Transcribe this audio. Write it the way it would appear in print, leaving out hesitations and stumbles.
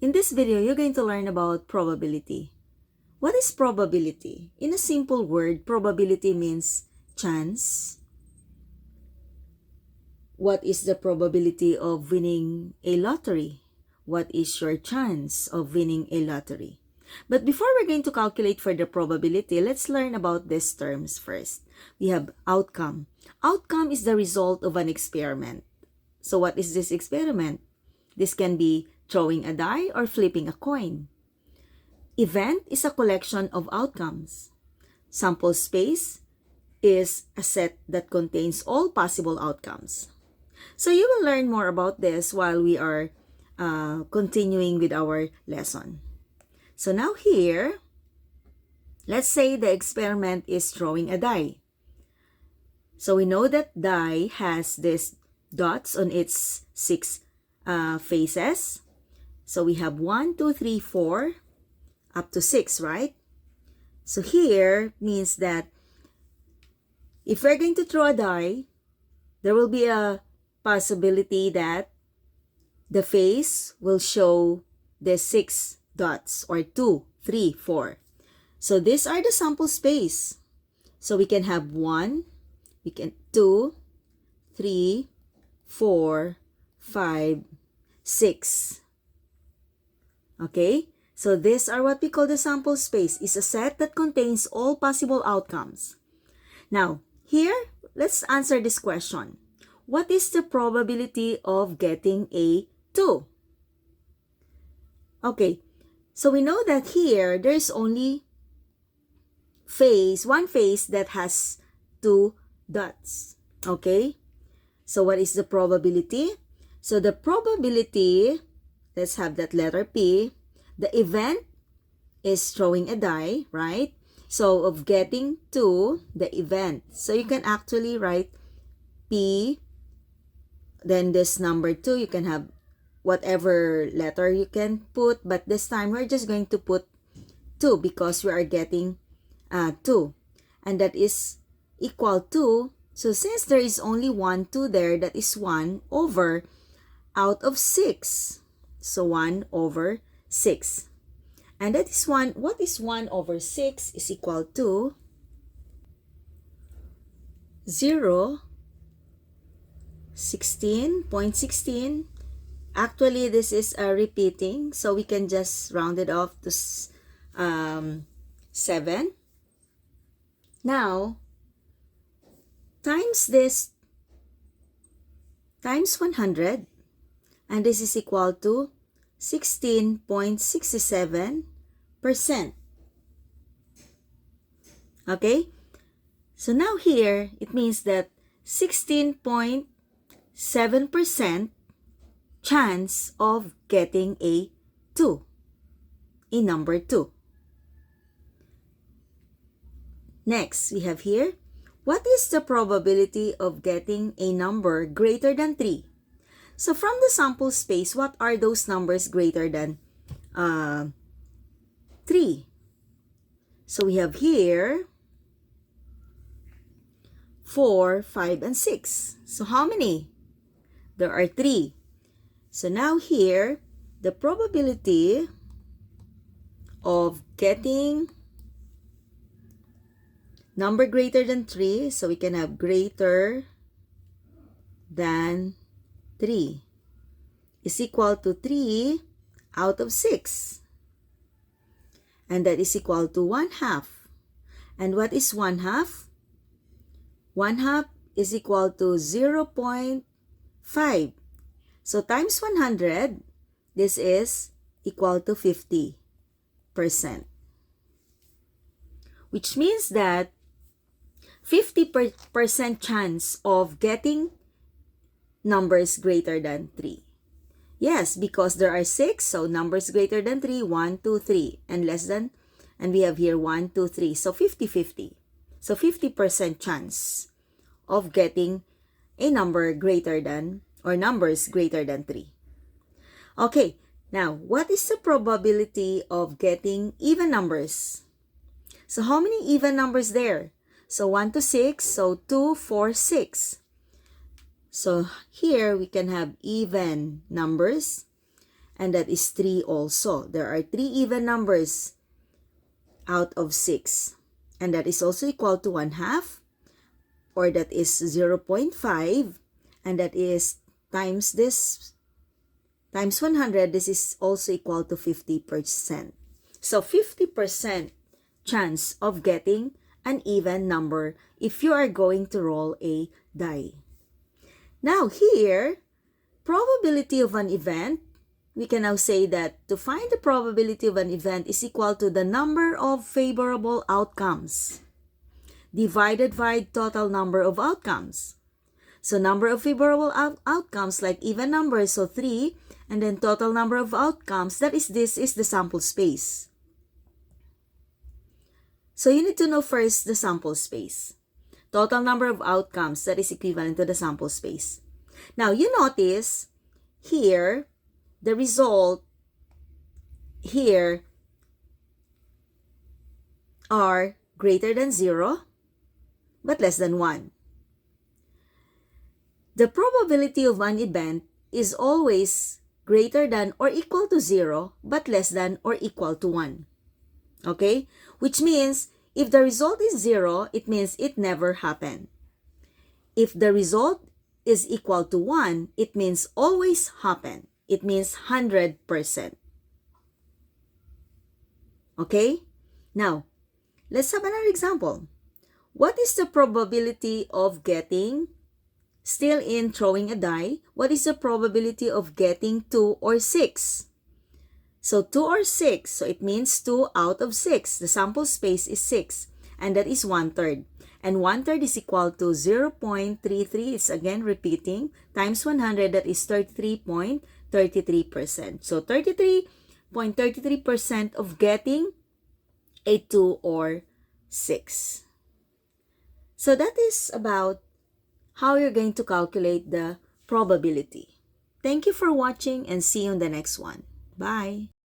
In this video, you're going to learn about probability. What is probability? In a simple word, probability means chance. What is the probability of winning a lottery? What is your chance of winning a lottery? But before we're going to calculate for the probability, let's learn about these terms first. We have outcome. Outcome is the result of an experiment. So what is this experiment? This can be throwing a die or flipping a coin. Event is a collection of outcomes. Sample space is a set that contains all possible outcomes. So you will learn more about this while we are continuing with our lesson. So now here, let's say the experiment is throwing a die. So we know that die has these dots on its 6 faces. So we have 1, 2, 3, 4, up to 6, right? So here means that if we're going to throw a die, there will be a possibility that the face will show the 6 dots or 2, 3, 4. So these are the sample space. So we can have 1, we can 2, 3, 4, 5, 6. Okay? So these are what we call the sample space. It's a set that contains all possible outcomes. Now, here, let's answer this question. What is the probability of getting a 2? Okay, so we know that here, there's only one face that has 2 dots. Okay? So what is the probability? So the probability, let's have that letter P. The event is throwing a die, right? So of getting 2, the event. So you can actually write P, then this number 2, you can have whatever letter you can put, but this time we're just going to put 2 because we are getting 2. And that is equal to, so since there is only 1, 2 there, that is 1 over out of 6. So 1 over 6. And that is 1. What is 1 over 6 is equal to 0, 16.16. Actually, this is a repeating, so we can just round it off to 7. Now, times this, times 100, and this is equal to 16.67%. Okay? So now here, it means that 16.7% chance of getting a 2, a number 2. Next, we have here, what is the probability of getting a number greater than 3? So from the sample space, what are those numbers greater than 3? So we have here 4, 5, and 6. So how many? There are 3. So now here, the probability of getting number greater than 3, so we can have greater than 3 is equal to 3 out of 6. And that is equal to 1/2. And what is 1/2? 1/2 is equal to 0.5. So times 100, this is equal to 50%. Which means that 50% chance of getting numbers greater than 3. Yes, because there are 6, so numbers greater than 3, 1, 2, 3, and less than, and we have here 1, 2, 3, so 50-50. So 50% chance of getting a number greater than, or numbers greater than 3. Okay, now, what is the probability of getting even numbers? So how many even numbers there? So 1 to 6, so 2, 4, 6. So here we can have even numbers. and that is 3 also. There are 3 even numbers out of 6, and that is also equal to 1/2, or that is 0.5, and that is times this, times 100, this is also equal to 50%. So 50% chance of getting an even number if you are going to roll a die. Now here, probability of an event, we can now say that to find the probability of an event is equal to the number of favorable outcomes divided by total number of outcomes. So number of favorable outcomes, like even numbers, so 3, and then total number of outcomes, this is the sample space. So you need to know first the sample space. Total number of outcomes, that is equivalent to the sample space. Now you notice here, the result here are greater than 0, but less than 1. The probability of an event is always greater than or equal to 0, but less than or equal to 1. Okay? Which means, if the result is 0, it means it never happened. If the result is equal to 1, it means always happened. It means 100%. Okay? Now, let's have another example. What is the probability of getting, still in throwing a die, what is the probability of getting 2 or 6? So 2 or 6, so it means 2 out of 6. The sample space is 6, and that is 1/3. And 1/3 is equal to 0.33, it's again repeating, times 100, that is 33.33%. So 33.33% of getting a 2 or 6. So that is about how you're going to calculate the probability. Thank you for watching, and see you in the next one. Bye!